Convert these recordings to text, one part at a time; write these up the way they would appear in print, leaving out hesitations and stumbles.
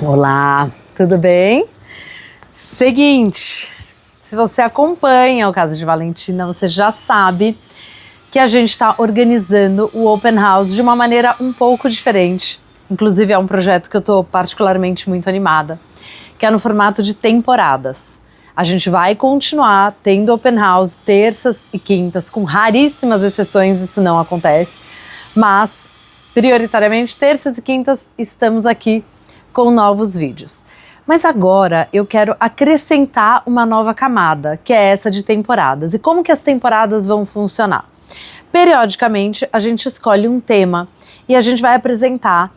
Olá, tudo bem? Seguinte, se você acompanha o Casa de Valentina, você já sabe que a gente está organizando o Open House de uma maneira um pouco diferente. Inclusive é um projeto que eu estou particularmente muito animada, que é no formato de temporadas. A gente vai continuar tendo Open House terças e quintas, com raríssimas exceções isso não acontece, mas prioritariamente terças e quintas estamos aqui com novos vídeos. Mas agora eu quero acrescentar uma nova camada, que é essa de temporadas. E como que as temporadas vão funcionar? Periodicamente a gente escolhe um tema e a gente vai apresentar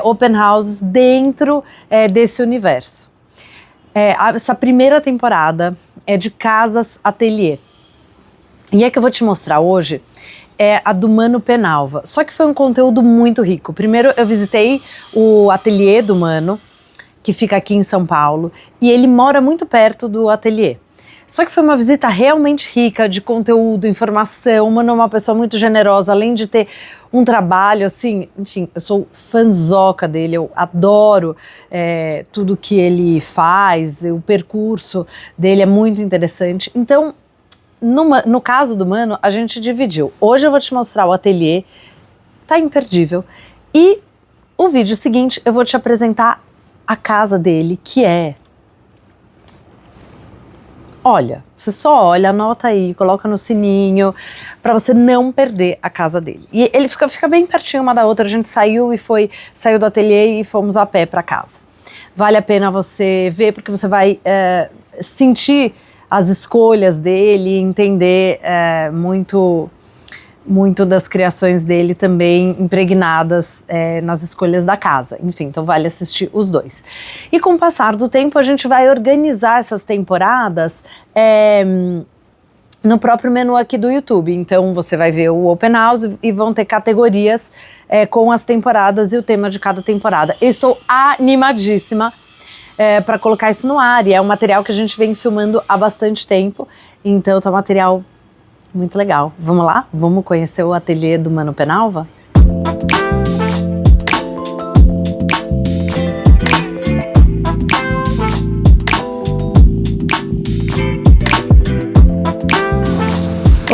open houses dentro desse universo. Essa primeira temporada é de casas ateliê. E a que eu vou te mostrar hoje é a do Mano Penalva. Só que foi um conteúdo muito rico. Primeiro eu visitei o ateliê do Mano, que fica aqui em São Paulo, e ele mora muito perto do ateliê. Só que foi uma visita realmente rica de conteúdo, informação. O Mano é uma pessoa muito generosa, além de ter um trabalho, assim, enfim, eu sou fanzoca dele, eu adoro tudo que ele faz, o percurso dele é muito interessante. Então, no caso do Mano, a gente dividiu. Hoje eu vou te mostrar o ateliê, tá imperdível. E o vídeo seguinte eu vou te apresentar a casa dele, que é... Olha, você só olha, anota aí, coloca no sininho, pra você não perder a casa dele. E ele fica bem pertinho uma da outra, a gente saiu do ateliê e fomos a pé pra casa. Vale a pena você ver, porque você vai sentir as escolhas dele, entender muito das criações dele também impregnadas nas escolhas da casa. Enfim, então vale assistir os dois. E com o passar do tempo a gente vai organizar essas temporadas no próprio menu aqui do YouTube. Então você vai ver o Open House e vão ter categorias com as temporadas e o tema de cada temporada. Eu estou animadíssima para colocar isso no ar, e é um material que a gente vem filmando há bastante tempo, então tá um material muito legal. Vamos lá? Vamos conhecer o ateliê do Mano Penalva?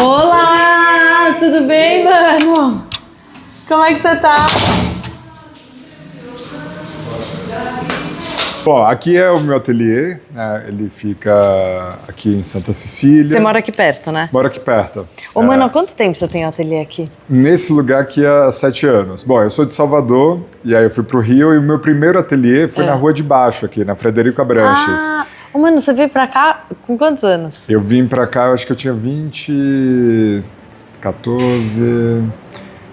Olá! Tudo bem, Mano? Como é que você tá? Bom, aqui é o meu ateliê, né? Ele fica aqui em Santa Cecília. Você mora aqui perto, né? Moro aqui perto. Ô, Mano, há quanto tempo você tem o ateliê aqui? Nesse lugar aqui há 7 anos. Bom, eu sou de Salvador, e aí eu fui pro Rio, e o meu primeiro ateliê foi na Rua de Baixo, aqui, na Frederico Abranches. Ah, ô, Mano, você veio pra cá com quantos anos? Eu vim pra cá, eu acho que eu tinha 14...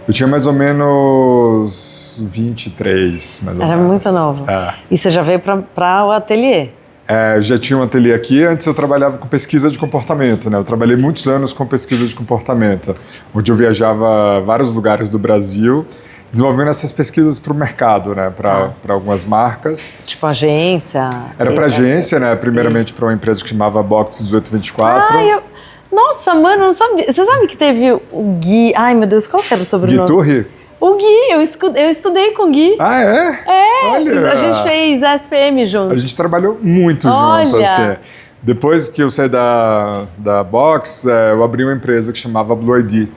Eu tinha mais ou menos 23, mais ou menos. Era muito novo. E você já veio para o ateliê? Eu já tinha um ateliê aqui. Antes eu trabalhava com pesquisa de comportamento, né? Eu trabalhei muitos anos com pesquisa de comportamento, onde eu viajava a vários lugares do Brasil, desenvolvendo essas pesquisas para o mercado, né? Para algumas marcas. Tipo agência? Era para agência, né? Primeiramente para uma empresa que chamava Box 1824. Nossa, Mano, não sabia. Você sabe que teve o Gui... Ai, meu Deus, qual que era o sobrenome? Gui Turri? O Gui, eu estudei com o Gui. Ah, é? Olha. A gente fez SPM juntos. A gente trabalhou muito junto, assim. Depois que eu saí da Box, eu abri uma empresa que chamava Blue ID,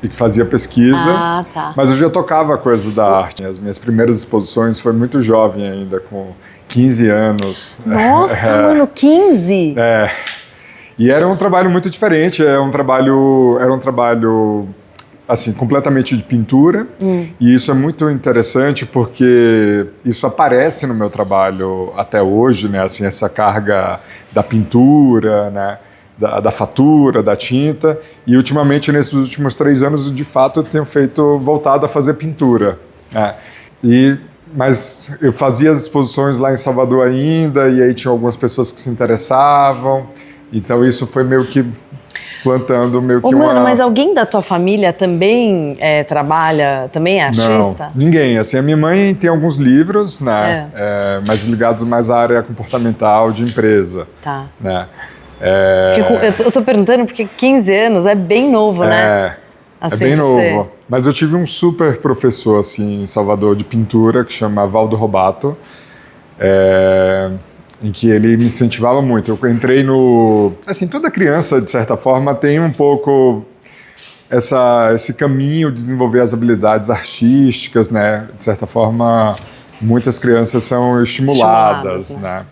e que fazia pesquisa. Mas eu já tocava coisas da arte. As minhas primeiras exposições foi muito jovem ainda, com 15 anos. Nossa, Mano, 15? E era um trabalho muito diferente, era um trabalho assim, completamente de pintura, e isso é muito interessante porque isso aparece no meu trabalho até hoje, né, assim, essa carga da pintura, né, da fatura, da tinta, e ultimamente, nesses últimos 3 anos, de fato, eu tenho voltado a fazer pintura, né, mas eu fazia as exposições lá em Salvador ainda, e aí tinha algumas pessoas que se interessavam. Então isso foi meio que plantando Mano, mas alguém da tua família também trabalha, também é artista? Não, ninguém. Assim, a minha mãe tem alguns livros, né? Mas ligados mais à área comportamental de empresa. Tá. Né? Eu tô perguntando porque 15 anos é bem novo, né? Assim, é bem novo. Mas eu tive um super professor assim, em Salvador de pintura, que chama Valdo Robato. em que ele me incentivava muito. Eu entrei no... Assim, toda criança, de certa forma, tem um pouco esse caminho de desenvolver as habilidades artísticas, né? De certa forma, muitas crianças são estimuladas, né?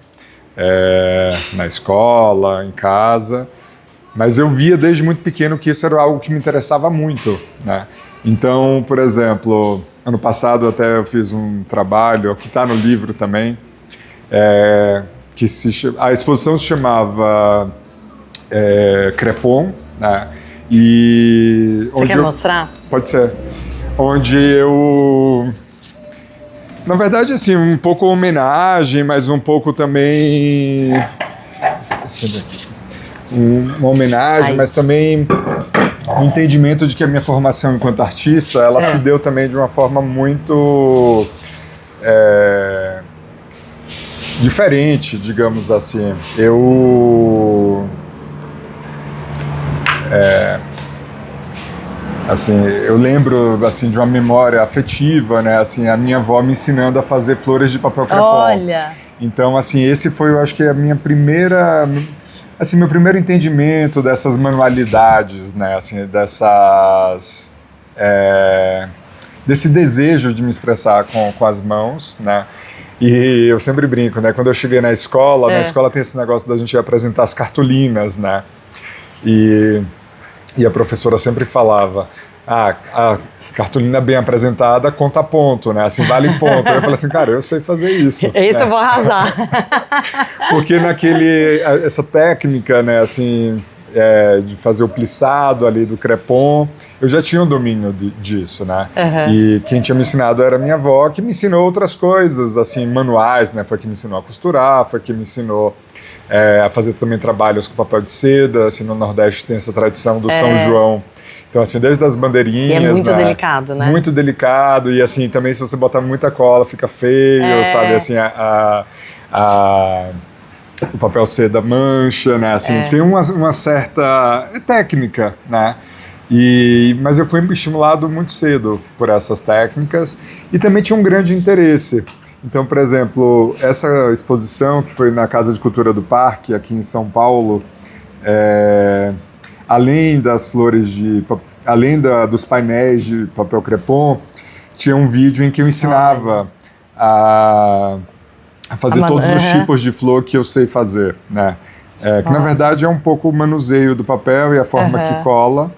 Na escola, em casa. Mas eu via desde muito pequeno que isso era algo que me interessava muito, né? Então, por exemplo, ano passado até eu fiz um trabalho, que está no livro também, a exposição se chamava Crepom, né? E você quer mostrar? Pode ser. Onde eu... Na verdade, assim, um pouco homenagem, mas um pouco também... Uma homenagem, mas também um entendimento de que a minha formação enquanto artista, ela se deu também de uma forma muito diferente, digamos assim. Eu lembro assim, de uma memória afetiva, né? Assim, a minha avó me ensinando a fazer flores de papel crepom. Olha! Então, assim, esse foi, eu acho que a minha primeira... Assim, meu primeiro entendimento dessas manualidades, né? Assim, desse desejo de me expressar com as mãos, né? E eu sempre brinco, né? Quando eu cheguei na escola tem esse negócio da gente apresentar as cartolinas, né? E a professora sempre falava, a cartolina bem apresentada conta ponto, né? Assim, vale ponto. Aí eu falei assim, cara, eu sei fazer isso. Isso né? Eu vou arrasar. Porque essa técnica, né, assim, de fazer o plissado ali do crepom, eu já tinha um domínio disso, né? Uhum. E quem tinha me ensinado era minha avó, que me ensinou outras coisas, assim, manuais, né? Foi que me ensinou a costurar, foi que me ensinou a fazer também trabalhos com papel de seda. Assim, no Nordeste tem essa tradição do São João. Então, assim, desde as bandeirinhas... E é muito delicado, né? Muito delicado. E, assim, também se você botar muita cola, fica feio, sabe? Assim, o papel seda mancha, né? Assim, tem uma certa técnica, né? Mas eu fui estimulado muito cedo por essas técnicas e também tinha um grande interesse. Então, por exemplo, essa exposição que foi na Casa de Cultura do Parque, aqui em São Paulo, além das flores dos painéis de papel crepom, tinha um vídeo em que eu ensinava a fazer todos os tipos de flor que eu sei fazer, né? Que na verdade é um pouco o manuseio do papel e a forma que cola,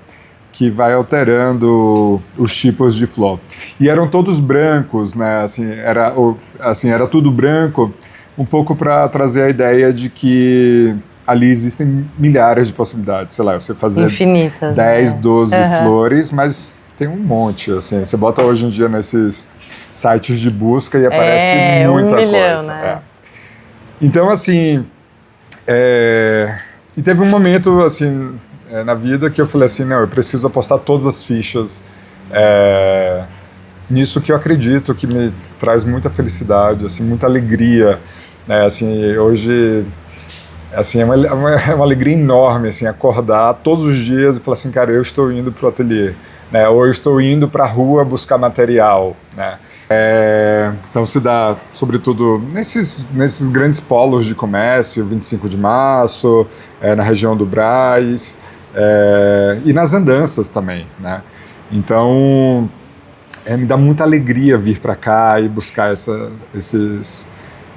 que vai alterando os tipos de flor. E eram todos brancos, né? Assim, era tudo branco, um pouco para trazer a ideia de que ali existem milhares de possibilidades. Sei lá, você fazer infinitas, 10, 12 flores, mas tem um monte, assim. Você bota hoje em dia nesses sites de busca e aparece muita coisa. Né? Então, assim... E teve um momento, assim, na vida que eu falei assim, não, eu preciso apostar todas as fichas nisso que eu acredito, que me traz muita felicidade, assim, muita alegria. Né? Assim, hoje... Assim, é uma alegria enorme, assim, acordar todos os dias e falar assim, cara, eu estou indo para o ateliê, né? Ou eu estou indo para a rua buscar material, né? Então se dá, sobretudo, nesses grandes polos de comércio, 25 de março, na região do Brás, e nas andanças também, né? Então, me dá muita alegria vir para cá e buscar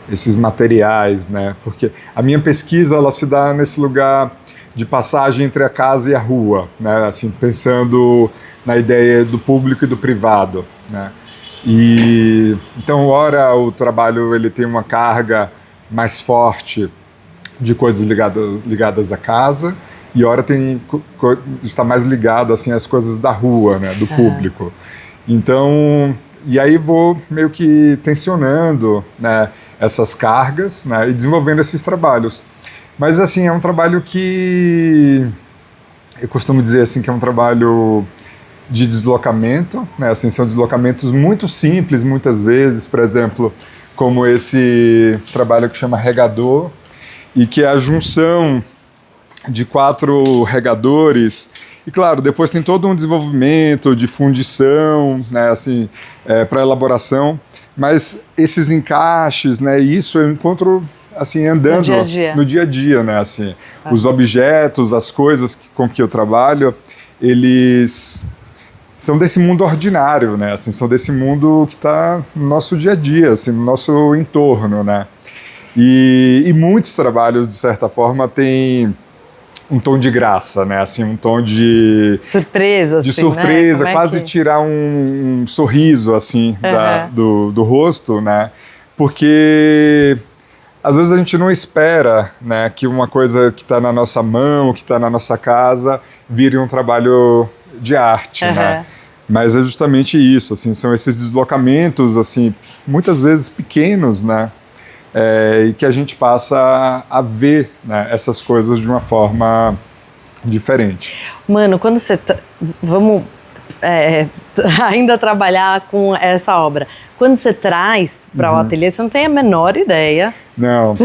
esses materiais, né? Porque a minha pesquisa, ela se dá nesse lugar de passagem entre a casa e a rua, né? Assim, pensando na ideia do público e do privado, né? E então, ora o trabalho ele tem uma carga mais forte de coisas ligadas à casa, e ora está mais ligado assim às coisas da rua, né? Do público. Então, e aí vou meio que tensionando, né? Essas cargas, né, e desenvolvendo esses trabalhos. Mas, assim, é um trabalho que... Eu costumo dizer, assim, que é um trabalho de deslocamento, né, assim, são deslocamentos muito simples, muitas vezes, por exemplo, como esse trabalho que chama Regador, e que é a junção de 4 regadores. E, claro, depois tem todo um desenvolvimento de fundição, né, assim, para elaboração. Mas esses encaixes, né, isso eu encontro assim andando no dia a dia, né, assim, os objetos, as coisas com que eu trabalho, eles são desse mundo ordinário, né, assim, são desse mundo que está no nosso dia a dia, assim, no nosso entorno, né. E muitos trabalhos, de certa forma, têm um tom de graça, né? Assim, um tom de surpresa, de assim, surpresa, né? quase tirar um sorriso assim do rosto, né? Porque às vezes a gente não espera, né, que uma coisa que está na nossa mão, que está na nossa casa, vire um trabalho de arte, né? Mas é justamente isso, assim, são esses deslocamentos, assim, muitas vezes pequenos, né? E que a gente passa a ver, né, essas coisas de uma forma diferente. Mano, quando você... Vamos ainda trabalhar com essa obra. Quando você traz para o ateliê, você não tem a menor ideia. Não.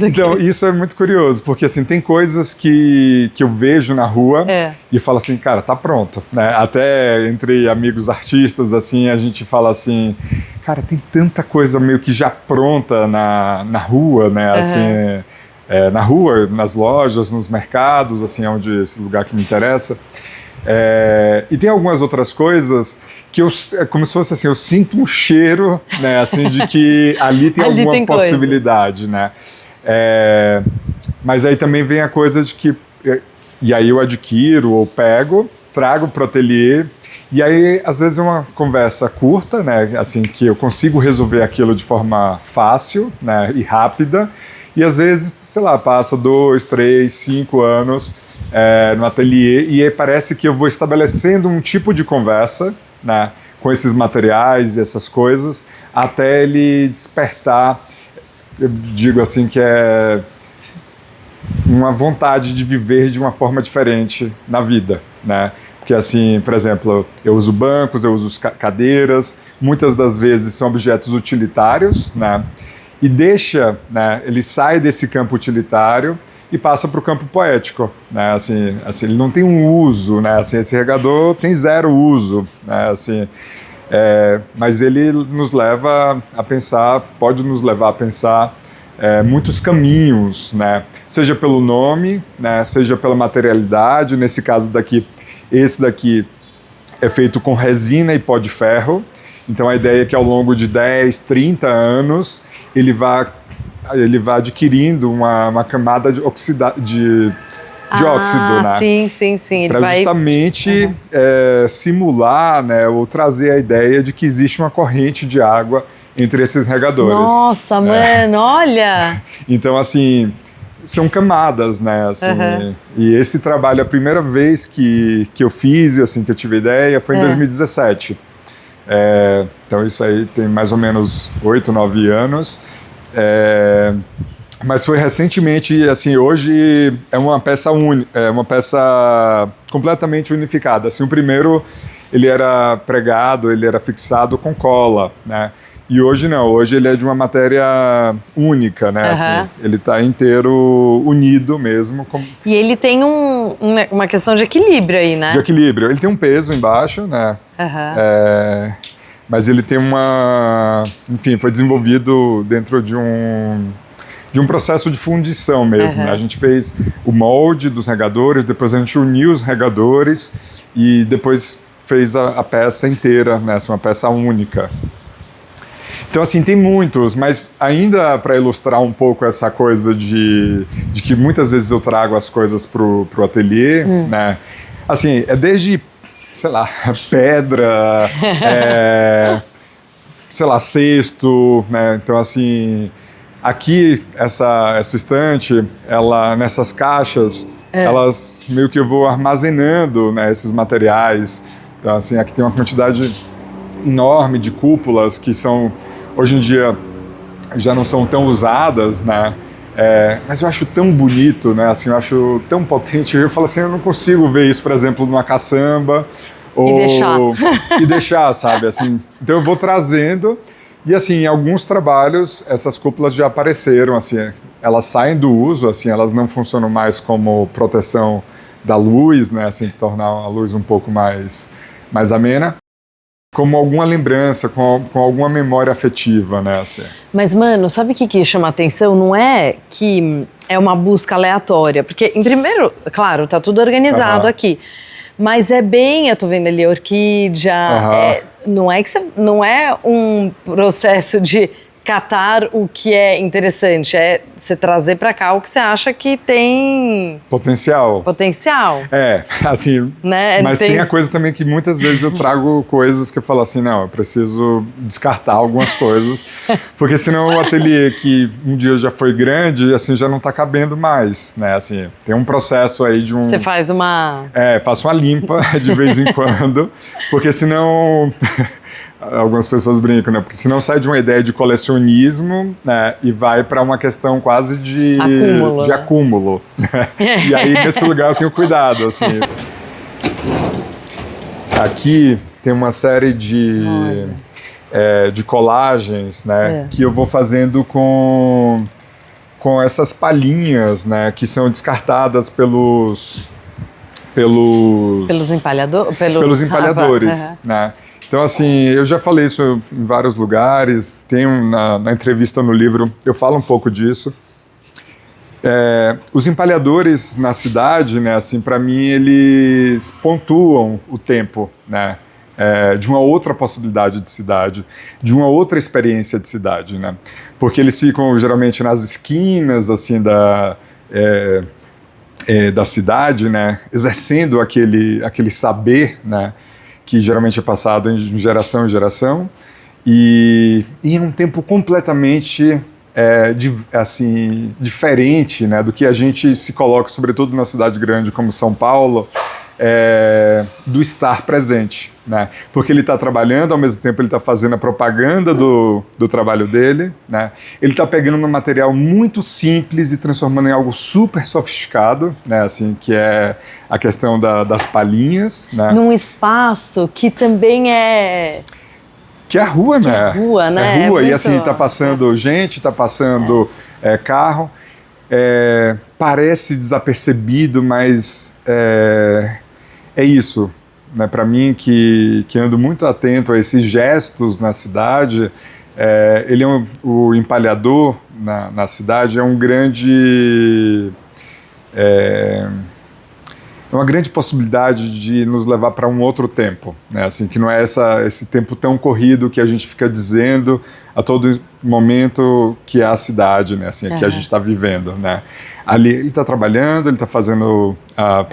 Então, isso é muito curioso, porque assim, tem coisas que eu vejo na rua e falo assim, cara, tá pronto, né? Até entre amigos artistas, assim, a gente fala assim, cara, tem tanta coisa meio que já pronta na rua, né? Assim, na rua, nas lojas, nos mercados, assim, onde esse lugar que me interessa. E tem algumas outras coisas que como se fosse assim, eu sinto um cheiro, né, assim, de que ali tem alguma possibilidade, né? Mas aí também vem a coisa de que, e aí eu adquiro ou pego, trago para o ateliê, e aí às vezes é uma conversa curta, né, assim, que eu consigo resolver aquilo de forma fácil, né, e rápida, e às vezes, sei lá, passa 2, 3, 5 anos no ateliê, e aí parece que eu vou estabelecendo um tipo de conversa, né, com esses materiais e essas coisas, até ele despertar, eu digo assim, que é uma vontade de viver de uma forma diferente na vida, né? Porque assim, por exemplo, eu uso bancos, eu uso cadeiras, muitas das vezes são objetos utilitários, né? E né, ele sai desse campo utilitário e passa para o campo poético, né? Assim, ele não tem um uso, né? Assim, esse regador tem 0 uso, né? Assim, mas ele nos leva a pensar, pode nos levar a pensar muitos caminhos, né? Seja pelo nome, né? Seja pela materialidade. Nesse caso daqui, esse daqui é feito com resina e pó de ferro. Então a ideia é que ao longo de 10, 30 anos ele vai adquirindo uma camada de óxido, né? Sim. Para justamente simular, né, ou trazer a ideia de que existe uma corrente de água entre esses regadores. Nossa, mano, olha! Então, assim, são camadas, né? Assim, e esse trabalho, a primeira vez que eu fiz, assim, que eu tive ideia, foi em 2017. Então isso aí tem mais ou menos 8, 9 anos. Mas foi recentemente, assim, hoje é uma peça uma peça completamente unificada. Assim, o primeiro, ele era pregado, ele era fixado com cola, né? E hoje não, hoje ele é de uma matéria única, né? Assim, ele está inteiro unido mesmo. E ele tem uma questão de equilíbrio aí, né? De equilíbrio. Ele tem um peso embaixo, né? Mas ele tem enfim, foi desenvolvido dentro de um processo de fundição mesmo, né? A gente fez o molde dos regadores, depois a gente uniu os regadores e depois fez a peça inteira, né? Uma peça única. Então, assim, tem muitos, mas ainda para ilustrar um pouco essa coisa de que muitas vezes eu trago as coisas pro ateliê, né? Assim, desde, sei lá, pedra, sei lá, cesto, né? Então, assim, aqui, essa estante, nessas caixas, elas meio que eu vou armazenando, né, esses materiais. Então, assim, aqui tem uma quantidade enorme de cúpulas que são, hoje em dia, já não são tão usadas, né? Mas eu acho tão bonito, né? Assim, eu acho tão potente. Eu falo assim, eu não consigo ver isso, por exemplo, numa caçamba. E deixar, sabe? Assim, então eu vou trazendo. E assim, em alguns trabalhos, essas cúpulas já apareceram, assim, elas saem do uso, assim, elas não funcionam mais como proteção da luz, né? Assim, tornar a luz um pouco mais amena. como alguma lembrança, com alguma memória afetiva, né? Assim. Mas, mano, sabe o que chama atenção? Não é que é uma busca aleatória, porque, em primeiro, claro, tá tudo organizado aqui, mas é bem, eu tô vendo ali a orquídea, não é um processo de catar o que é interessante, é você trazer pra cá o que você acha que tem potencial. É, assim, né? Mas tem a coisa também que muitas vezes eu trago coisas que eu falo assim, não, eu preciso descartar algumas coisas, porque senão o ateliê que um dia já foi grande, assim, já não tá cabendo mais, né? Assim, tem um processo aí de um... Você faz uma... faço uma limpa de vez em quando, porque senão... Algumas pessoas brincam, né? Porque senão sai de uma ideia de colecionismo, né? E vai para uma questão quase de acúmulo, né? E aí, nesse lugar, eu tenho cuidado, assim. Aqui tem uma série de colagens, né? Que eu vou fazendo com essas palhinhas, né? Que são descartadas pelos empalhadores, né? Então, assim, eu já falei isso em vários lugares, na entrevista no livro, eu falo um pouco disso. Os empalhadores na cidade, né, assim, para mim, eles pontuam o tempo, né, de uma outra possibilidade de cidade, de uma outra experiência de cidade, né, porque eles ficam geralmente nas esquinas, assim, da cidade, né, exercendo aquele saber, né, que geralmente é passado de geração em geração, e em um tempo completamente diferente, né, do que a gente se coloca, sobretudo na cidade grande como São Paulo, do estar presente, né? Porque ele está trabalhando, ao mesmo tempo ele está fazendo a propaganda do trabalho dele, né? Ele está pegando um material muito simples e transformando em algo super sofisticado, né? Assim, que é a questão das palhinhas, né? Num espaço que também é... Que é a rua, né? É rua, né? É rua, e assim, está passando gente, está passando carro, parece desapercebido, mas é isso, né? Para mim, que ando muito atento a esses gestos na cidade, ele o empalhador na cidade é um grande... uma grande possibilidade de nos levar para um outro tempo, né? Assim, que não é esse tempo tão corrido que a gente fica dizendo a todo momento que é a cidade, né? Assim, que a gente está vivendo, né? Ali ele está trabalhando, ele está fazendo a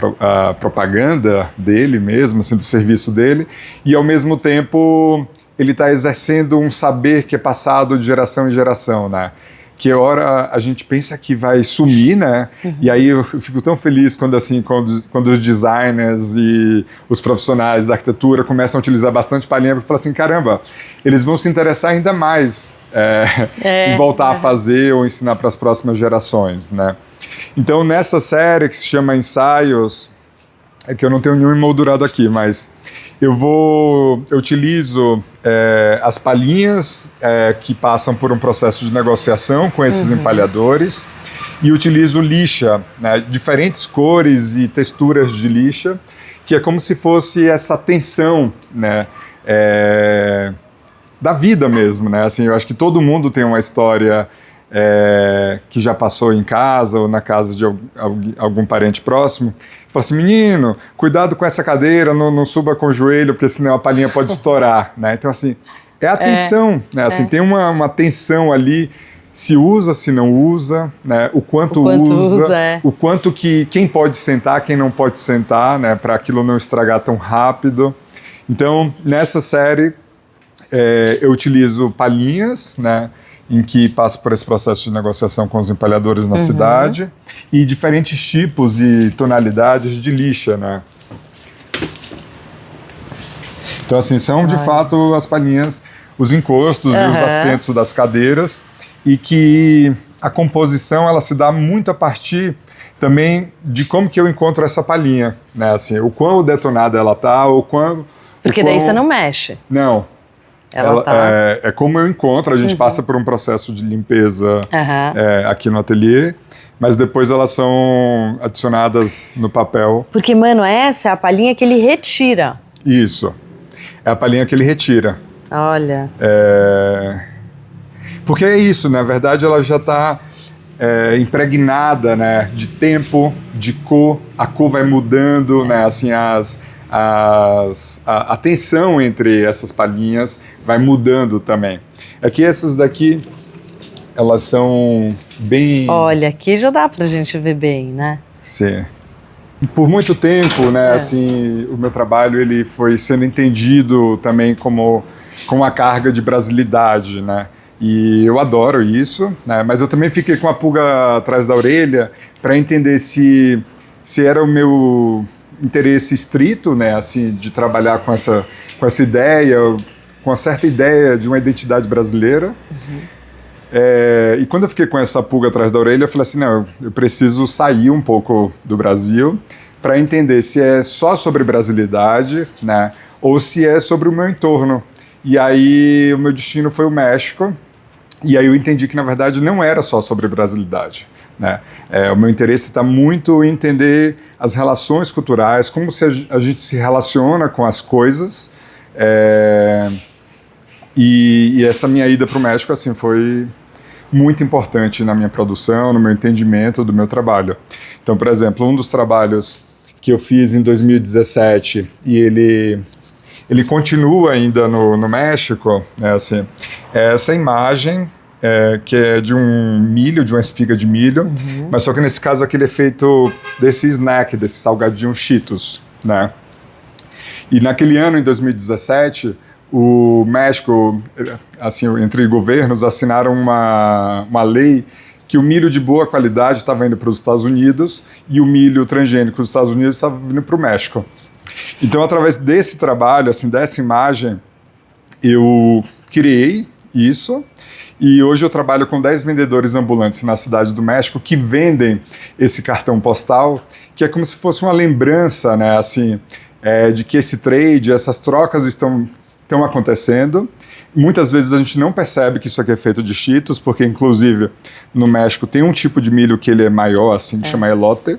propaganda dele mesmo, assim, do serviço dele, e ao mesmo tempo ele está exercendo um saber que é passado de geração em geração, né? Que hora a gente pensa que vai sumir, né? E aí eu fico tão feliz quando os designers e os profissionais da arquitetura começam a utilizar bastante palhinha, porque falam assim, caramba, eles vão se interessar ainda mais em voltar a fazer ou ensinar para as próximas gerações, né? Então, nessa série que se chama Ensaios, que eu não tenho nenhum emoldurado aqui, mas eu utilizo as palhinhas que passam por um processo de negociação com esses empalhadores, e utilizo lixa, né, diferentes cores e texturas de lixa, que é como se fosse essa tensão, né, da vida mesmo, né? Assim, eu acho que todo mundo tem uma história que já passou em casa ou na casa de algum parente próximo. Fala assim, menino, cuidado com essa cadeira, não suba com o joelho, porque senão a palhinha pode estourar, né? Então, assim, é a tensão, né? Assim, tem uma tensão ali, se usa, se não usa, né? O quanto usa, o quanto que quem pode sentar, quem não pode sentar, né? Para aquilo não estragar tão rápido. Então, nessa série, eu utilizo palhinhas, né? Em que passo por esse processo de negociação com os empalhadores na cidade, e diferentes tipos e tonalidades de lixa, né? Então, assim, são de fato as palhinhas, os encostos e os assentos das cadeiras, e que a composição ela se dá muito a partir também de como que eu encontro essa palhinha, né? Assim, o quão detonada ela tá, ou quando... Porque daí você não mexe. Não. É como eu encontro, a gente passa por um processo de limpeza aqui no ateliê, mas depois elas são adicionadas no papel. Porque, mano, essa é a palhinha que ele retira. Isso. é a palhinha que ele retira. Olha. Porque é isso, na verdade ela já está impregnada, né, de tempo, de cor, a cor vai mudando, né, assim, a tensão entre essas palhinhas vai mudando também. Aqui essas daqui, elas são bem... Olha, aqui já dá pra gente ver bem, né? Sim. Por muito tempo, né, assim, o meu trabalho ele foi sendo entendido também como uma carga de brasilidade, né? E eu adoro isso, né? Mas eu também fiquei com a pulga atrás da orelha para entender se era o meu interesse estrito, né, assim, de trabalhar com essa ideia, com uma certa ideia de uma identidade brasileira. E quando eu fiquei com essa pulga atrás da orelha, eu falei assim, não, eu preciso sair um pouco do Brasil para entender se é só sobre brasilidade, né, ou se é sobre o meu entorno. E aí o meu destino foi o México, e aí eu entendi que na verdade não era só sobre brasilidade, né? O meu interesse está muito em entender as relações culturais, como a gente se relaciona com as coisas, e essa minha ida para o México assim, foi muito importante na minha produção, no meu entendimento do meu trabalho. Então, por exemplo, um dos trabalhos que eu fiz em 2017, e ele continua ainda no México, né, assim, é essa imagem que é de um milho, de uma espiga de milho, mas só que nesse caso aqui ele é feito desse snack, desse salgadinho Cheetos, né? E naquele ano, em 2017, o México, assim, entre governos, assinaram uma lei que o milho de boa qualidade estava indo para os Estados Unidos e o milho transgênico dos Estados Unidos estava vindo para o México. Então, através desse trabalho, assim, dessa imagem, eu criei isso e hoje eu trabalho com 10 vendedores ambulantes na cidade do México que vendem esse cartão postal, que é como se fosse uma lembrança, né, assim, de que esse trade, essas trocas estão acontecendo. Muitas vezes a gente não percebe que isso aqui é feito de Cheetos, porque inclusive no México tem um tipo de milho que ele é maior, assim, que chama elote.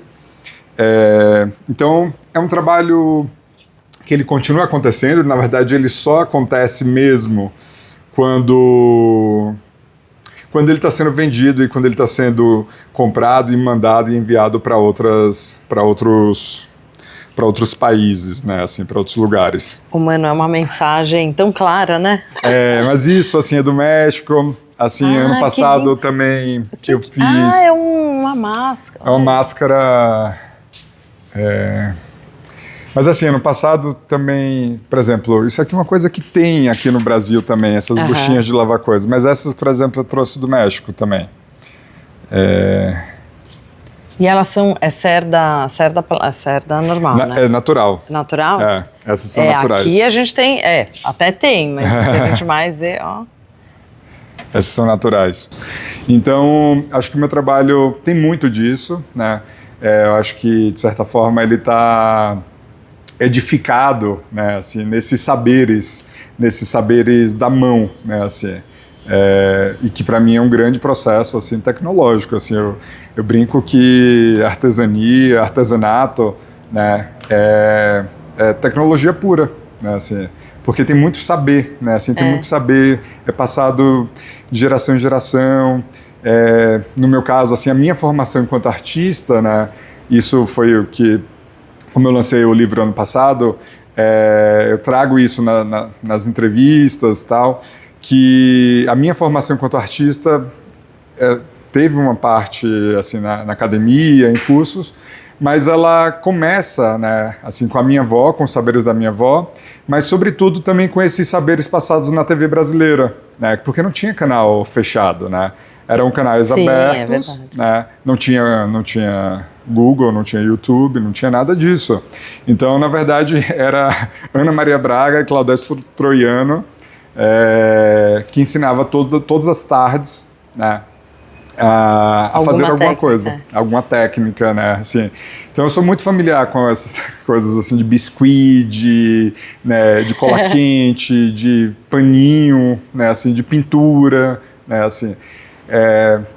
Então é um trabalho que ele continua acontecendo, na verdade ele só acontece mesmo quando ele está sendo vendido e quando ele está sendo comprado e mandado e enviado para outros países, né, assim, para outros lugares. Mano, é uma mensagem tão clara, né? Mas isso, assim, é do México. Assim, ano passado também eu fiz... é uma máscara. É uma máscara... Mas assim, ano passado também, por exemplo, isso aqui é uma coisa que tem aqui no Brasil também, essas buchinhas de lavar coisas. Mas essas, por exemplo, eu trouxe do México também. E elas são, cerda normal, né? É natural. Natural? Essas são naturais. Aqui a gente tem, até tem, mas a gente mais ó. Essas são naturais. Então, acho que o meu trabalho tem muito disso, né? Eu acho que, de certa forma, ele está edificado, né, assim, nesses saberes da mão, né, assim, e que para mim é um grande processo assim tecnológico, assim, eu brinco que artesania, artesanato, né, é tecnologia pura, né, assim, porque tem muito saber, né, assim, tem muito saber, é passado de geração em geração. No meu caso, assim, a minha formação enquanto artista, né, isso foi o que, como eu lancei o livro ano passado, eu trago isso nas entrevistas e tal, que a minha formação enquanto artista teve uma parte assim, na academia, em cursos, mas ela começa, né, assim, com a minha avó, com os saberes da minha avó, mas sobretudo também com esses saberes passados na TV brasileira, né, porque não tinha canal fechado, né, eram canais abertos, né, não tinha Google, não tinha YouTube, não tinha nada disso. Então, na verdade, era Ana Maria Braga e Claudete Troiano que ensinava todas as tardes, né, a fazer alguma coisa, alguma técnica, né, assim. Então eu sou muito familiar com essas coisas assim de biscuit, né, de cola quente, de paninho, né, assim, de pintura, né, assim.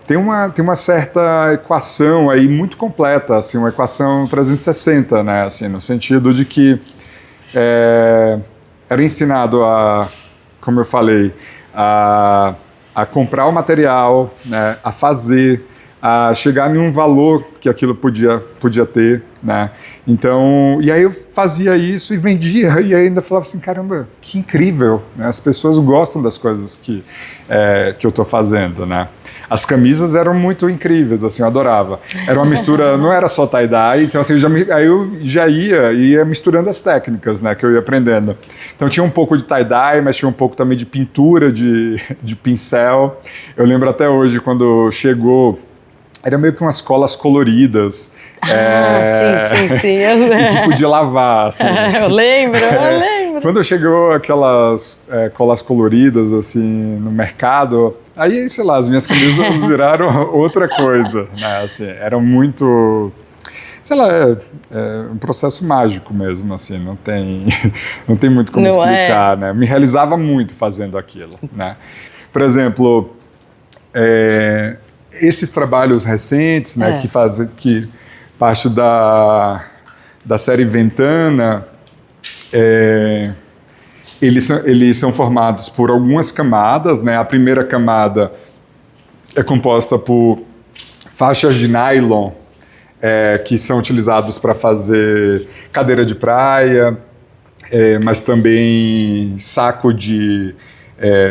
Tem uma certa equação aí muito completa, assim, uma equação 360, né, assim, no sentido de que era ensinado a, como eu falei, a comprar o material, né, a fazer, a chegar em um valor que aquilo podia ter, né? Então, e aí eu fazia isso e vendia, e ainda falava assim, caramba, que incrível, né? As pessoas gostam das coisas que eu estou fazendo, né? As camisas eram muito incríveis, assim, eu adorava. Era uma mistura, não era só tie-dye, então assim, aí eu já ia misturando as técnicas, né, que eu ia aprendendo. Então tinha um pouco de tie-dye, mas tinha um pouco também de pintura, de pincel. Eu lembro até hoje, quando chegou, era meio que umas colas coloridas. Sim. E que podia lavar, assim. Eu lembro. Quando chegou aquelas colas coloridas, assim, no mercado, aí, sei lá, as minhas camisas viraram outra coisa, né, assim, eram muito... Sei lá, é um processo mágico mesmo, assim, não tem muito como explicar, né? Me realizava muito fazendo aquilo, né? Por exemplo, esses trabalhos recentes, né, que parte da série Ventana, eles são formados por algumas camadas, né? A primeira camada é composta por faixas de nylon, que são utilizados para fazer cadeira de praia, mas também saco de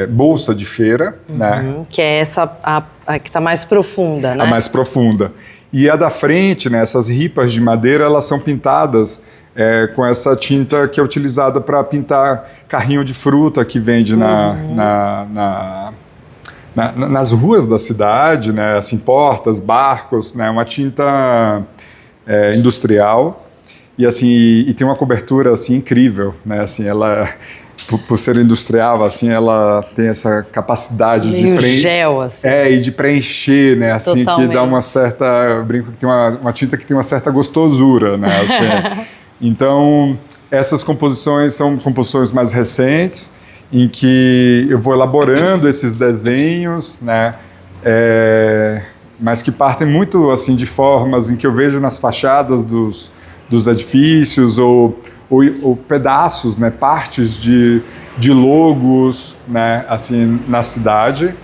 bolsa de feira, né? Que é essa a que está mais profunda, né? A mais profunda. E a da frente, né, essas ripas de madeira, elas são pintadas com essa tinta que é utilizada para pintar carrinho de fruta que vende nas ruas da cidade, né, assim, portas, barcos, né, uma tinta industrial e assim e tem uma cobertura assim incrível, né, assim, ela por ser industrial, assim, ela tem essa capacidade meio de gel, assim. E de preencher, né, assim, Totalmente. que dá uma certa, eu brinco que tem uma tinta que tem uma certa gostosura, né, assim. Então, essas composições são composições mais recentes, em que eu vou elaborando esses desenhos, né, mas que partem muito, assim, de formas em que eu vejo nas fachadas dos edifícios ou pedaços, né, partes de logos, né, assim, na cidade.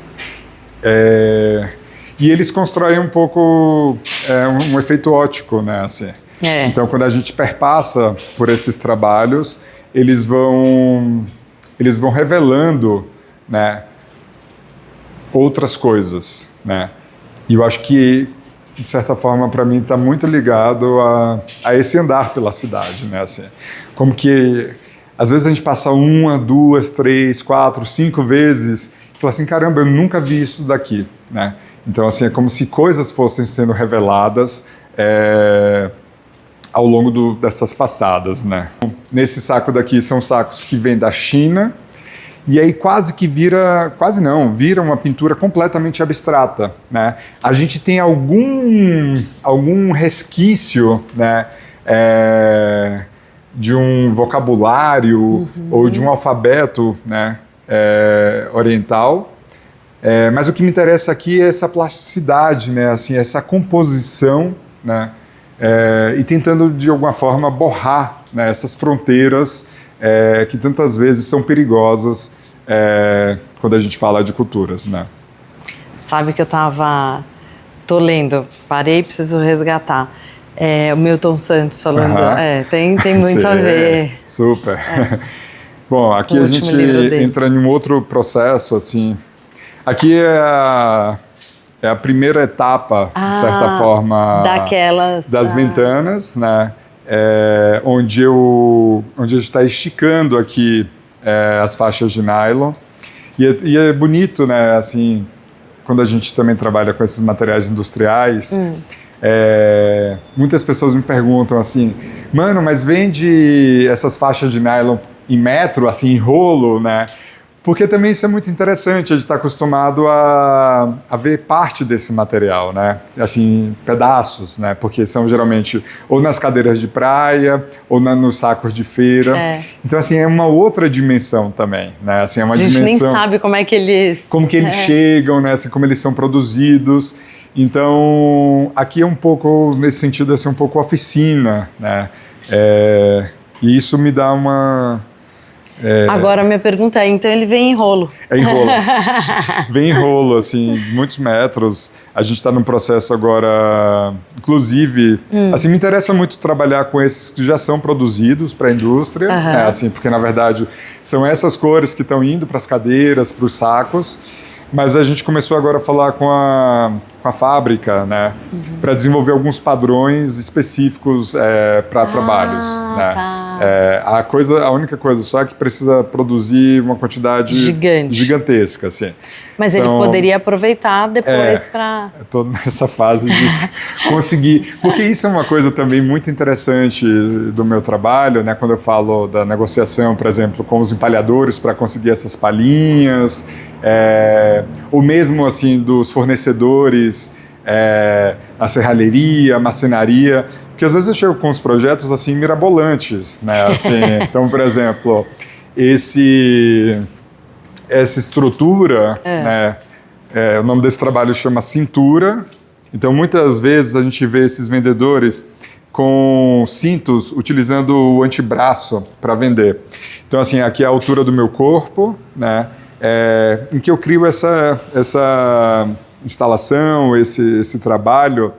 E eles constroem um pouco um efeito óptico, né, assim. Então, quando a gente perpassa por esses trabalhos, eles vão revelando, né, outras coisas, né. E eu acho que, de certa forma, para mim, está muito ligado a esse andar pela cidade, né, assim. Como que, às vezes, a gente passa 1, 2, 3, 4, 5 vezes e fala assim, caramba, eu nunca vi isso daqui, né. Então, assim, é como se coisas fossem sendo reveladas ao longo dessas passadas, né. Nesse saco daqui são sacos que vêm da China, e aí vira uma pintura completamente abstrata, né? A gente tem algum resquício, né, de um vocabulário ou de um alfabeto, né, oriental, mas o que me interessa aqui é essa plasticidade, né, assim, essa composição, né, e tentando de alguma forma borrar, né, essas fronteiras que tantas vezes são perigosas quando a gente fala de culturas, né? Sabe que tô lendo, parei, preciso resgatar. O Milton Santos falando, tem muito a ver. Super. Bom, aqui a gente entra em um outro processo, assim. Aqui é a primeira etapa, de certa forma, das ventanas, né? Onde a gente está esticando aqui as faixas de nylon. E é bonito, né, assim, quando a gente também trabalha com esses materiais industriais, muitas pessoas me perguntam assim, mano, mas vende essas faixas de nylon em metro, assim, em rolo, né? Porque também isso é muito interessante, a gente está acostumado a ver parte desse material, né? Assim, pedaços, né? Porque são geralmente ou nas cadeiras de praia ou nos sacos de feira. Então, assim, é uma outra dimensão também, né? Assim, é uma dimensão... A gente nem sabe como é que eles... Como que eles chegam, né? Assim, como eles são produzidos. Então, aqui é um pouco, nesse sentido, assim, um pouco oficina, né? E isso me dá Agora, minha pergunta é, então ele vem em rolo? É em rolo. Vem em rolo, assim, de muitos metros. A gente está num processo agora, inclusive, assim, me interessa muito trabalhar com esses que já são produzidos para a indústria, assim, porque, na verdade, são essas cores que estão indo para as cadeiras, para os sacos. Mas a gente começou agora a falar com a fábrica, né, para desenvolver alguns padrões específicos para trabalhos, né. Tá. A única coisa só é que precisa produzir uma quantidade gigantesca, assim. Mas ele poderia aproveitar depois para... Estou nessa fase de conseguir, porque isso é uma coisa também muito interessante do meu trabalho, né, quando eu falo da negociação, por exemplo, com os empalhadores para conseguir essas palhinhas, ou mesmo assim dos fornecedores, a serralheria, a marcenaria, porque às vezes eu chego com uns projetos assim mirabolantes, né? Assim, então, por exemplo, essa estrutura, né? O nome desse trabalho chama cintura. Então, muitas vezes a gente vê esses vendedores com cintos utilizando o antebraço para vender. Então, assim, aqui é a altura do meu corpo, né? Em que eu crio essa instalação, esse trabalho,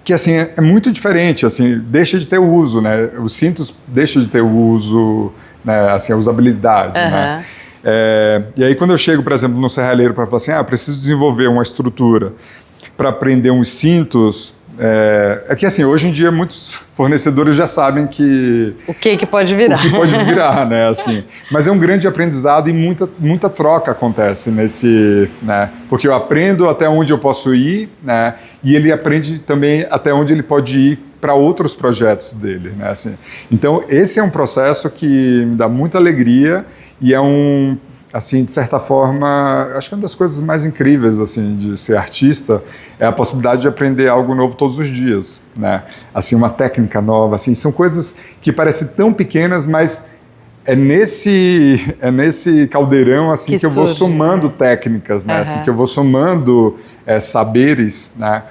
que assim é muito diferente, assim, deixa de ter o uso, né? Os cintos deixam de ter o uso, né? Assim, a usabilidade, né? E aí quando eu chego, por exemplo, no serralheiro para falar assim, preciso desenvolver uma estrutura para prender uns cintos, que assim, hoje em dia muitos fornecedores já sabem que... O que pode virar. O que pode virar, né, assim. Mas é um grande aprendizado e muita troca acontece nesse, né, porque eu aprendo até onde eu posso ir, né, e ele aprende também até onde ele pode ir para outros projetos dele, né, assim. Então, esse é um processo que me dá muita alegria e é assim, de certa forma, acho que uma das coisas mais incríveis, assim, de ser artista é a possibilidade de aprender algo novo todos os dias, né? Assim, uma técnica nova, assim, são coisas que parecem tão pequenas, mas é nesse caldeirão, assim, que eu vou somando técnicas, né? Assim, que eu vou somando saberes, né?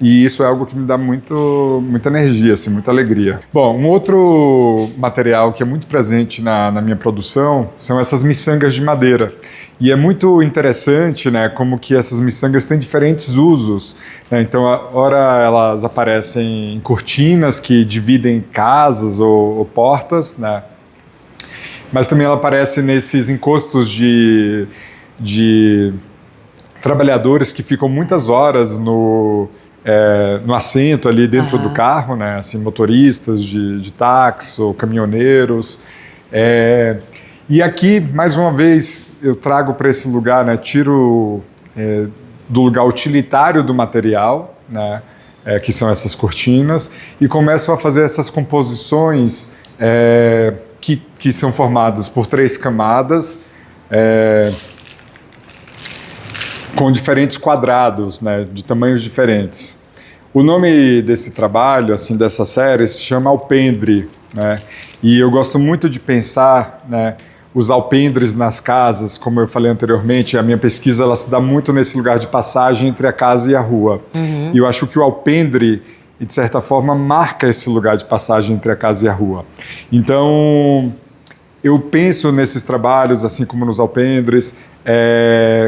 E isso é algo que me dá muita energia, assim, muita alegria. Bom, um outro material que é muito presente na minha produção são essas miçangas de madeira. E é muito interessante, né, como que essas miçangas têm diferentes usos, né? Então, ora elas aparecem em cortinas que dividem casas ou portas, né? Mas também ela aparece nesses encostos de trabalhadores que ficam muitas horas no assento ali dentro do carro, né? Assim, motoristas de táxi ou caminhoneiros. E aqui, mais uma vez, eu trago para esse lugar, né? Tiro do lugar utilitário do material, né? Que são essas cortinas, e começo a fazer essas composições que são formadas por 3 camadas, com diferentes quadrados, né, de tamanhos diferentes. O nome desse trabalho, assim, dessa série, se chama alpendre, né? E eu gosto muito de pensar, né, os alpendres nas casas, como eu falei anteriormente, a minha pesquisa ela se dá muito nesse lugar de passagem entre a casa e a rua. E eu acho que o alpendre, de certa forma, marca esse lugar de passagem entre a casa e a rua. Então, eu penso nesses trabalhos, assim como nos alpendres,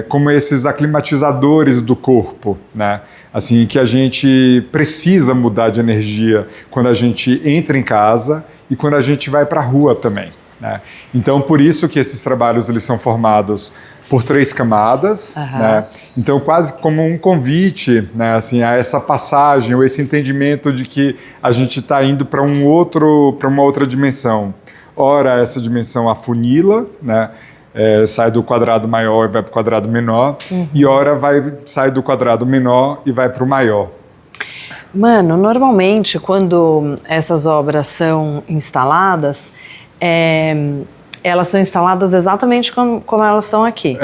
como esses aclimatizadores do corpo, né? Assim, que a gente precisa mudar de energia quando a gente entra em casa e quando a gente vai para a rua também, né? Então, por isso que esses trabalhos eles são formados por 3 camadas, né? Então, quase como um convite, né, assim, a essa passagem ou esse entendimento de que a gente está indo para uma outra dimensão. Ora, essa dimensão afunila, né? Sai do quadrado maior e vai para o quadrado menor, e ora sai do quadrado menor e vai para o maior. Mano, normalmente quando essas obras são instaladas, elas são instaladas exatamente como elas estão aqui.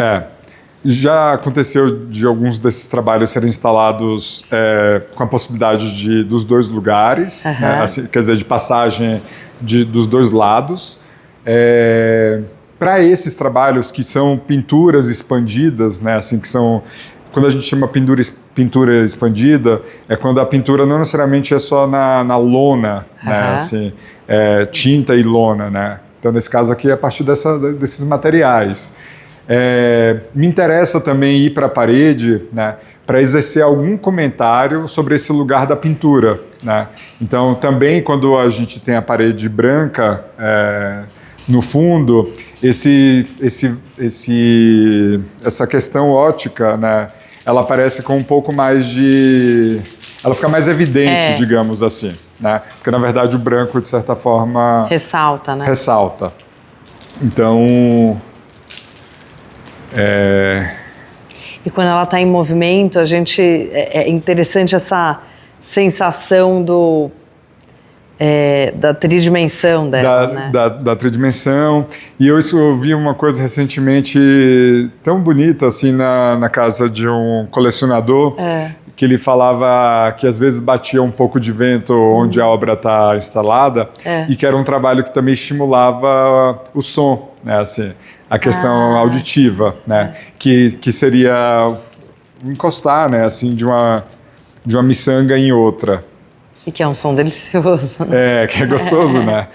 Já aconteceu de alguns desses trabalhos serem instalados com a possibilidade dos 2 lugares, né? Assim, quer dizer, de passagem dos 2 lados. Para esses trabalhos que são pinturas expandidas, né, assim, que são quando a gente chama pintura expandida, é quando a pintura não necessariamente é só na lona, né? Assim, tinta e lona, né? Então, nesse caso aqui, é a partir desses materiais. Me interessa também ir para a parede, né, para exercer algum comentário sobre esse lugar da pintura, né? Então, também quando a gente tem a parede branca no fundo, essa questão ótica, né, ela aparece com um pouco mais de... Ela fica mais evidente, digamos assim, né? Porque, na verdade, o branco, de certa forma... Ressalta, né? Ressalta. Então... E quando ela está em movimento, é interessante essa sensação da tridimensão dela, né? Da tridimensão. E eu ouvi uma coisa recentemente tão bonita, assim, na casa de um colecionador, que ele falava que às vezes batia um pouco de vento onde a obra está instalada, e que era um trabalho que também estimulava o som, né, assim, a questão auditiva, né, que seria encostar, né, assim, de uma miçanga em outra. E que é um som delicioso. Né? Que é gostoso, né?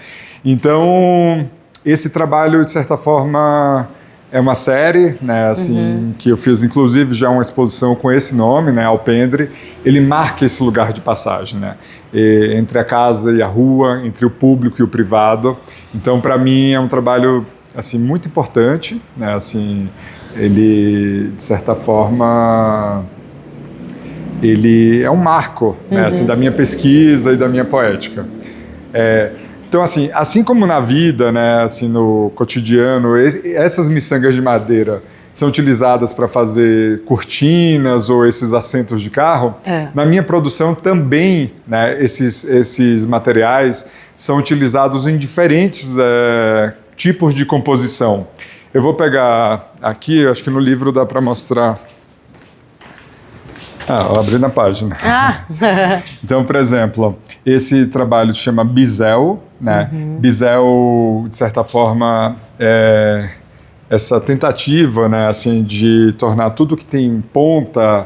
Então, esse trabalho, de certa forma, é uma série, né, assim, que eu fiz, inclusive, já uma exposição com esse nome, né, Alpendre. Ele marca esse lugar de passagem, né, entre a casa e a rua, entre o público e o privado. Então, para mim, é um trabalho, assim, muito importante, né, assim, ele, de certa forma... ele é um marco, né, assim, da minha pesquisa e da minha poética. Então, assim como na vida, né, assim, no cotidiano, essas miçangas de madeira são utilizadas para fazer cortinas ou esses assentos de carro, na minha produção também, né, esses materiais são utilizados em diferentes tipos de composição. Eu vou pegar aqui, acho que no livro dá para mostrar... eu abri na página. Então, por exemplo, esse trabalho se chama Bisel, né? Bisel, de certa forma, é essa tentativa, né, assim, de tornar tudo que tem ponta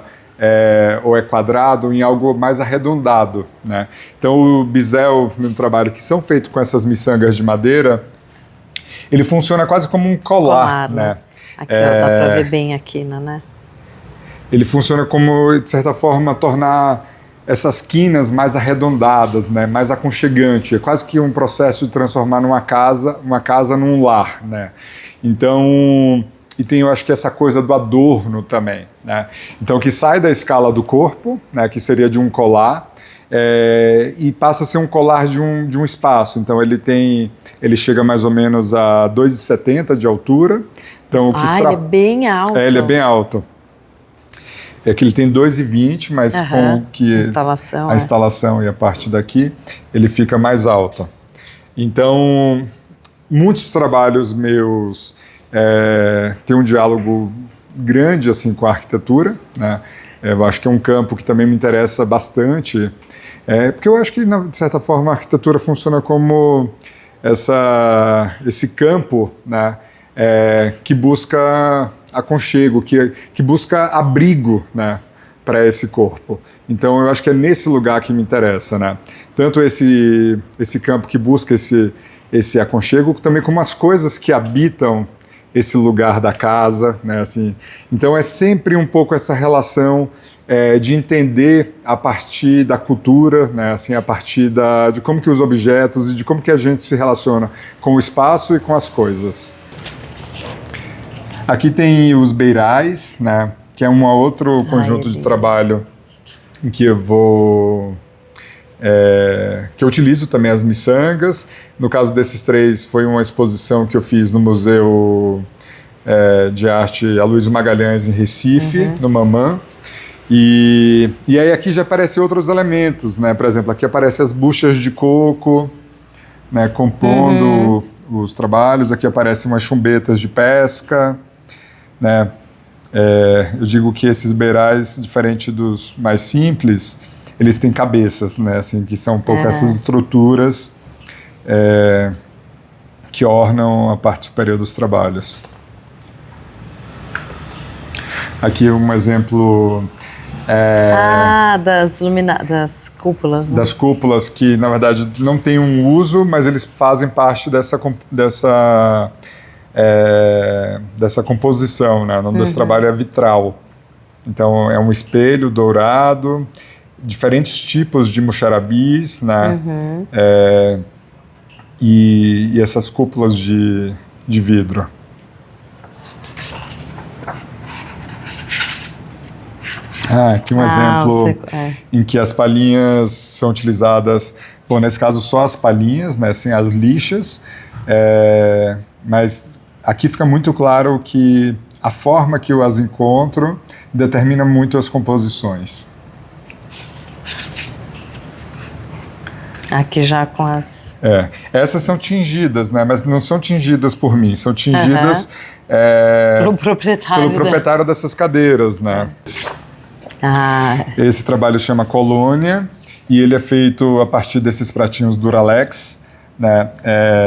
ou é quadrado em algo mais arredondado, né? Então, o Bisel, no trabalho que são feitos com essas miçangas de madeira, ele funciona quase como um colar, né? Aqui, ó, dá para ver bem aqui, né? Ele funciona como, de certa forma, tornar essas quinas mais arredondadas, né, mais aconchegante. É quase que um processo de transformar uma casa num lar, né? Então, e tem, eu acho que essa coisa do adorno também, né? Então, que sai da escala do corpo, né, que seria de um colar, e passa a ser um colar de um espaço. Então, ele chega mais ou menos a 2,70 de altura. Então, ele é bem alto. Ele é bem alto. É que ele tem 2,20, mas com que a instalação e a parte daqui, ele fica mais alto. Então, muitos trabalhos meus têm um diálogo grande assim, com a arquitetura, né? Eu acho que é um campo que também me interessa bastante, porque eu acho que, de certa forma, a arquitetura funciona como esse campo, né? Que busca aconchego, que busca abrigo, né, para esse corpo. Então, eu acho que é nesse lugar que me interessa, né? Tanto esse campo que busca esse aconchego, também como as coisas que habitam esse lugar da casa, né? Assim, então, é sempre um pouco essa relação de entender a partir da cultura, né? Assim, a partir de como que os objetos e de como que a gente se relaciona com o espaço e com as coisas. Aqui tem os beirais, né, que é um outro conjunto de trabalho em que que eu utilizo também as miçangas. No caso desses três, foi uma exposição que eu fiz no Museu de Arte Aloysio Magalhães, em Recife, no Mamã. E aí aqui já aparecem outros elementos, né? Por exemplo, aqui aparecem as buchas de coco, né, compondo os trabalhos. Aqui aparecem umas chumbetas de pesca, né? Eu digo que esses beirais, diferente dos mais simples, eles têm cabeças, né? Assim, que são um pouco essas estruturas que ornam a parte superior dos trabalhos. Aqui um exemplo das cúpulas. Né? das cúpulas que, na verdade, não tem um uso, mas eles fazem parte dessa composição, né? O nome desse trabalho é vitral. Então, é um espelho dourado, diferentes tipos de muxarabis, né? E essas cúpulas de vidro. Aqui um exemplo em que as palhinhas são utilizadas, bom, nesse caso só as palhinhas, né, sem as lixas, mas aqui fica muito claro que a forma que eu as encontro determina muito as composições. Aqui já com as... Essas são tingidas, né, mas não são tingidas por mim, são tingidas pelo proprietário dessas cadeiras, né. Esse trabalho chama Colônia e ele é feito a partir desses pratinhos Duralex, né,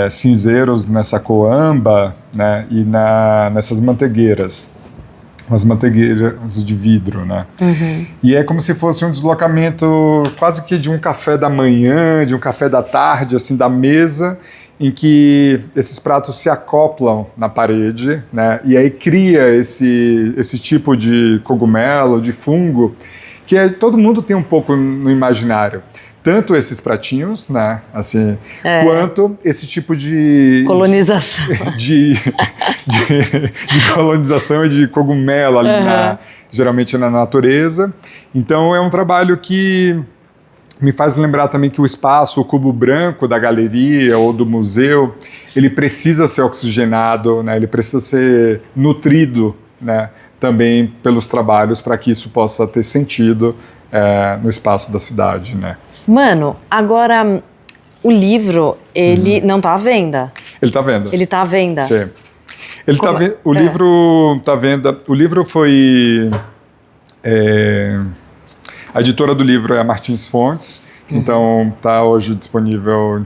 cinzeiros nessa coamba, né, e nessas manteigueiras, umas manteigueiras de vidro, né. E é como se fosse um deslocamento quase que de um café da manhã, de um café da tarde, assim, da mesa, em que esses pratos se acoplam na parede, né, e aí cria esse tipo de cogumelo, de fungo, que todo mundo tem um pouco no imaginário. Tanto esses pratinhos, né, assim, quanto esse tipo de... colonização. De colonização e de cogumelo ali, geralmente na natureza. Então é um trabalho que me faz lembrar também que o espaço, o cubo branco da galeria ou do museu, ele precisa ser oxigenado, né? Ele precisa ser nutrido, né? Também pelos trabalhos para que isso possa ter sentido no espaço da cidade, né? Mano, agora o livro, ele não está à venda? Ele está à venda. Ele está à venda? Sim. Ele tá o livro está à venda. O livro foi... A editora do livro é a Martins Fontes, então está hoje disponível em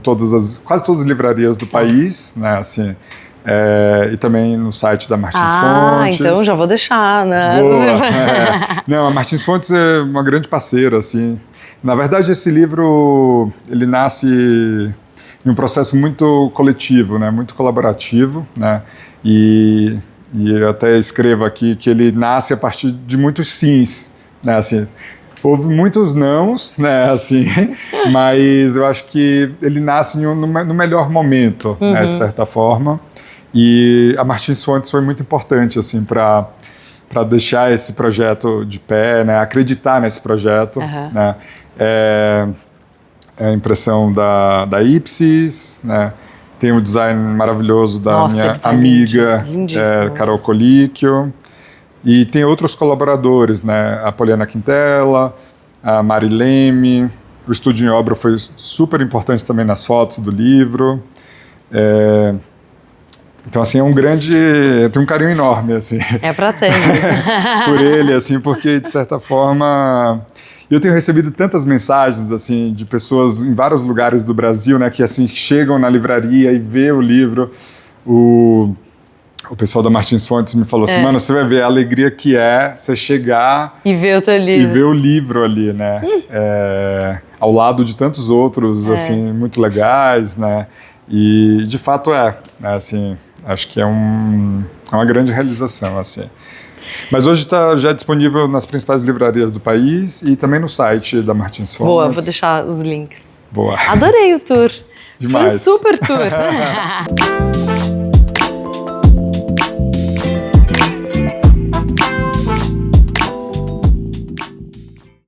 quase todas as livrarias do país, né, assim, e também no site da Martins Fontes. Então já vou deixar, né? Boa. Não, a Martins Fontes é uma grande parceira, assim. Na verdade, esse livro, ele nasce em um processo muito coletivo, né, muito colaborativo, né, e eu até escrevo aqui que ele nasce a partir de muitos sims, né, assim. Houve muitos nãos, né, assim, mas eu acho que ele nasce no melhor momento, né, de certa forma. E a Martins Fontes foi muito importante, assim, para deixar esse projeto de pé, né, acreditar nesse projeto, né. A impressão da Ipsis, né, tem um design maravilhoso da minha amiga Carol Colicchio. E tem outros colaboradores, né? A Poliana Quintela, a Mari Leme, o estúdio em obra foi super importante também nas fotos do livro. Então, assim, eu tenho um carinho enorme, assim. É pra ter. por ele, assim, porque, de certa forma... Eu tenho recebido tantas mensagens, assim, de pessoas em vários lugares do Brasil, né? Que, assim, chegam na livraria e vê o livro. O pessoal da Martins Fontes me falou assim, mano, você vai ver a alegria que é você chegar e ver o teu livro. E ver o livro ali, né? Ao lado de tantos outros, assim, muito legais, né? E, de fato, né, assim, acho que é uma grande realização, assim. Mas hoje está já disponível nas principais livrarias do país e também no site da Martins Fontes. Boa, vou deixar os links. Boa. Adorei o tour. Demais. Foi um super tour.